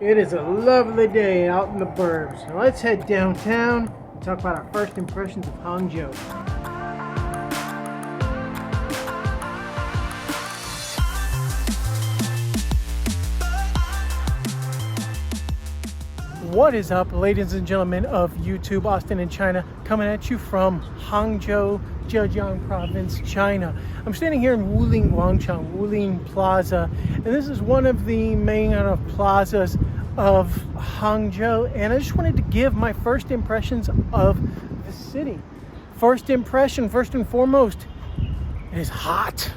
It is a lovely day out in the burbs. So let's head downtown and talk about our first impressions of Hangzhou. What is up, ladies and gentlemen of YouTube, Austin and China, coming at you from Hangzhou, Zhejiang Province, China. I'm standing here in Wuling Guangchang, Wuling Plaza, and this is one of the main plazas of Hangzhou, and I just wanted to give my first impressions of the city. First impression, first and foremost, it is hot.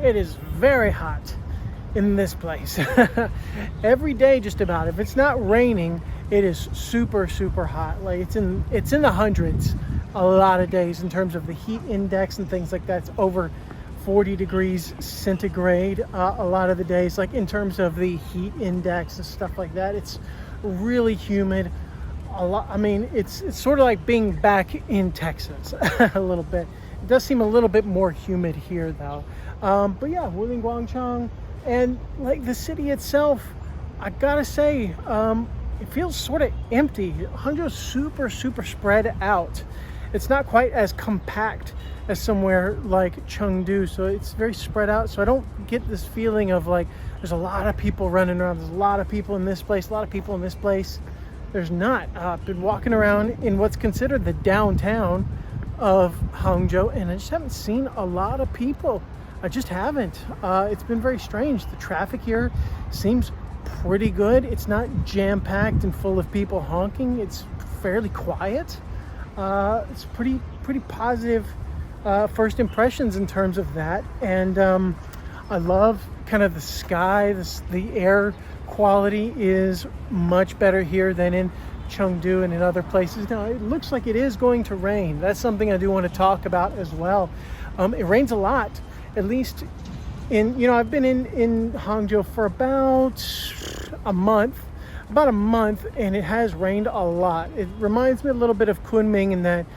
It is very hot in this place. Every day just about, if it's not raining, it is super hot. Like it's in the hundreds a lot of days in terms of the heat index and things like that. It's over 40 degrees centigrade a lot of the days, like in terms of the heat index and stuff like that. It's really humid a lot. I mean, it's sort of like being back in Texas a little bit. It does seem a little bit more humid here though. But yeah, Wuling Guangchang, and like the city itself, I gotta say, it feels sort of empty. Hangzhou's super spread out. It's not quite as compact as somewhere like Chengdu, so it's very spread out. So I don't get this feeling of like there's a lot of people running around. There's a lot of people in this place, a lot of people in this place. There's not. I've been walking around in what's considered the downtown of Hangzhou, and I just haven't seen a lot of people. I just haven't. It's been very strange. The traffic here seems pretty good. It's not jam-packed and full of people honking. It's fairly quiet. It's pretty positive first impressions in terms of that. And I love kind of the sky. The air quality is much better here than in Chengdu and in other places. Now it looks like it is going to rain. That's something I do want to talk about as well. It rains a lot, at least I've been in Hangzhou for about a month, and it has rained a lot. It reminds me a little bit of Kunming in that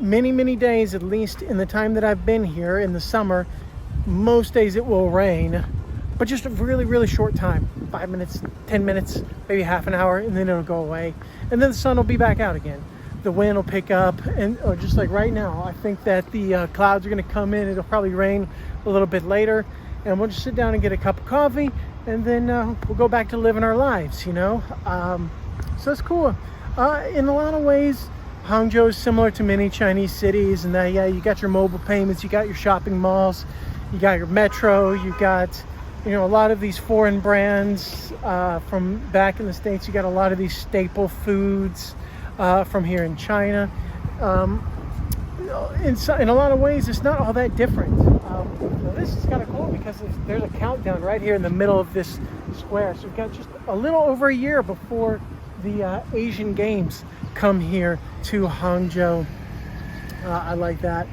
many days, at least in the time that I've been here in the summer, most days it will rain, but just a really short time, 5 minutes, 10 minutes, maybe half an hour, and then it'll go away. And then the sun will be back out again. The wind will pick up, or just like right now, I think that the clouds are going to come in. It'll probably rain a little bit later, and we'll just sit down and get a cup of coffee, and then we'll go back to living our lives, so it's cool. In a lot of ways, Hangzhou is similar to many Chinese cities, and that, yeah, you got your mobile payments, you got your shopping malls, you got your metro, you got a lot of these foreign brands from back in the States. You got a lot of these staple foods from here in China. In a lot of ways, it's not all that different. This is kind of cool because there's a countdown right here in the middle of this square. So we've got just a little over a year before the Asian Games come here to Hangzhou. I like that.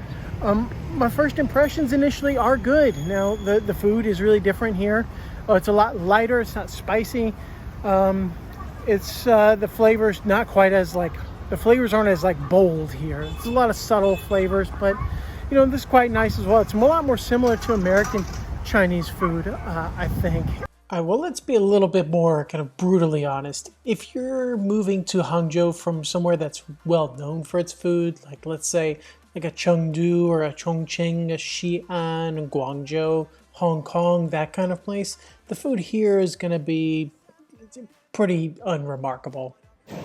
My first impressions initially are good. Now, the food is really different here. It's a lot lighter. It's not spicy. It's the flavors not quite as the flavors aren't as bold here. It's a lot of subtle flavors, but this is quite nice as well. It's a lot more similar to American Chinese food, I think. Well, let's be a little bit more kind of brutally honest. If you're moving to Hangzhou from somewhere that's well known for its food, like let's say like a Chengdu or a Chongqing, a Xi'an, a Guangzhou, Hong Kong, that kind of place, the food here is going to be pretty unremarkable.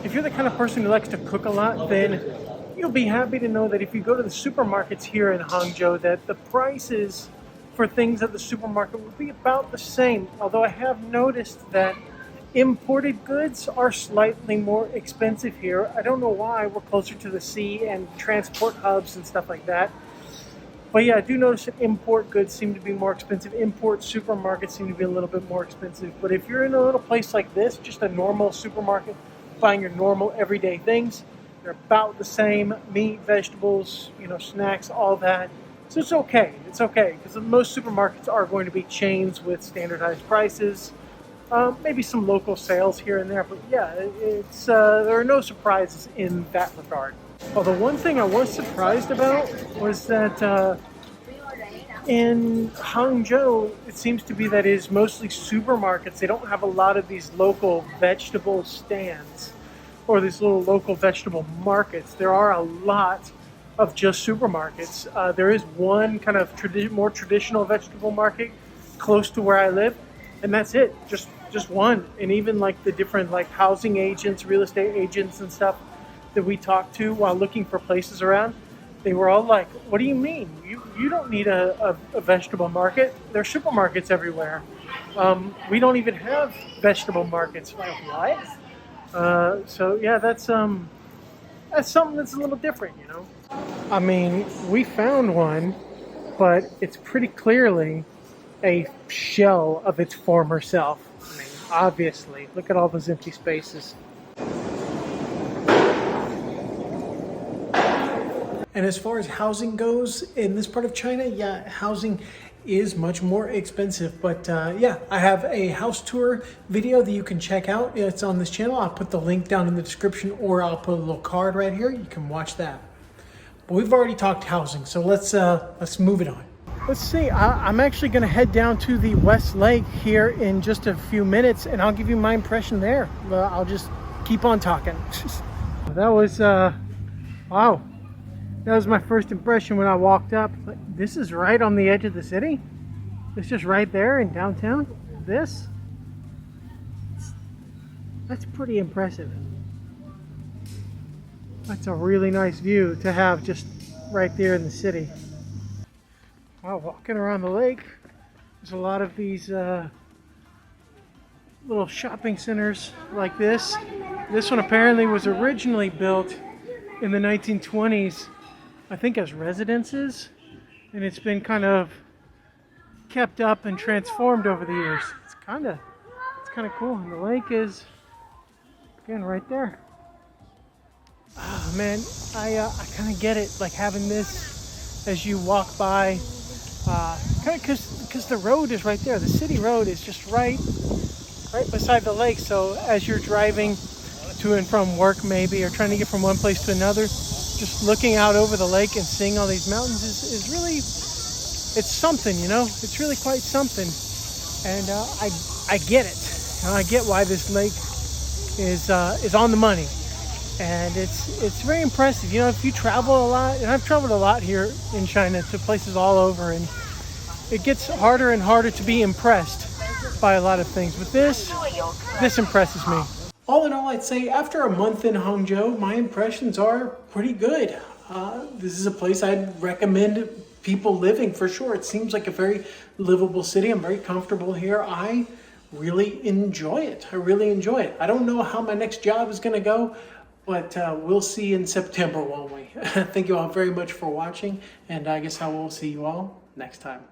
If you're the kind of person who likes to cook a lot, then you'll be happy to know that if you go to the supermarkets here in Hangzhou, that the prices for things at the supermarket will be about the same. Although I have noticed that imported goods are slightly more expensive here. I don't know why. We're closer to the sea and transport hubs and stuff like that. But yeah, I do notice that import goods seem to be more expensive. Import supermarkets seem to be a little bit more expensive. But if you're in a little place like this, just a normal supermarket, buying your normal everyday things, they're about the same. Meat, vegetables, snacks, all that. So it's okay. It's okay because most supermarkets are going to be chains with standardized prices. Maybe some local sales here and there, but yeah, it's there are no surprises in that regard. Although one thing I was surprised about was that in Hangzhou, it seems to be that it is mostly supermarkets. They don't have a lot of these local vegetable stands or these little local vegetable markets. There are a lot of just supermarkets. There is one kind of more traditional vegetable market close to where I live, and that's it. Just one. And even like the different like housing agents, real estate agents and stuff that we talked to while looking for places around, they were all like, what do you mean? You don't need a vegetable market. There's supermarkets everywhere. We don't even have vegetable markets. Like, what? So yeah, that's something that's a little different, you know? I mean, we found one, but it's pretty clearly a shell of its former self. I mean, obviously, look at all those empty spaces. And as far as housing goes in this part of China, yeah, housing is much more expensive. But yeah, I have a house tour video that you can check out. It's on this channel. I'll put the link down in the description, or I'll put a little card right here. You can watch that. But we've already talked housing, so let's move it on. Let's see, I'm actually gonna head down to the West Lake here in just a few minutes, and I'll give you my impression there. I'll just keep on talking. That was, wow. That was my first impression when I walked up. This is right on the edge of the city. It's just right there in downtown. That's pretty impressive. That's a really nice view to have just right there in the city. Wow, walking around the lake, there's a lot of these little shopping centers like this. This one apparently was originally built in the 1920s, I think, as residences, and it's been kind of kept up and transformed over the years. It's kind of cool, and the lake is again right there. Oh man, I kind of get it, like having this as you walk by, kind of because the road is right there. The city road is just right beside the lake. So as you're driving to and from work maybe, or trying to get from one place to another, just looking out over the lake and seeing all these mountains is really, it's something, you know. It's really quite something, and I get it. You know, I get why this lake is on the money, and it's very impressive. You know, if you travel a lot, and I've traveled a lot here in China to places all over, and it gets harder and harder to be impressed by a lot of things, but this impresses me. All in all, I'd say after a month in Hangzhou, my impressions are pretty good. This is a place I'd recommend people living for sure. It seems like a very livable city. I'm very comfortable here. I really enjoy it. I really enjoy it. I don't know how my next job is going to go, but we'll see in September, won't we? Thank you all very much for watching, and I guess I will see you all next time.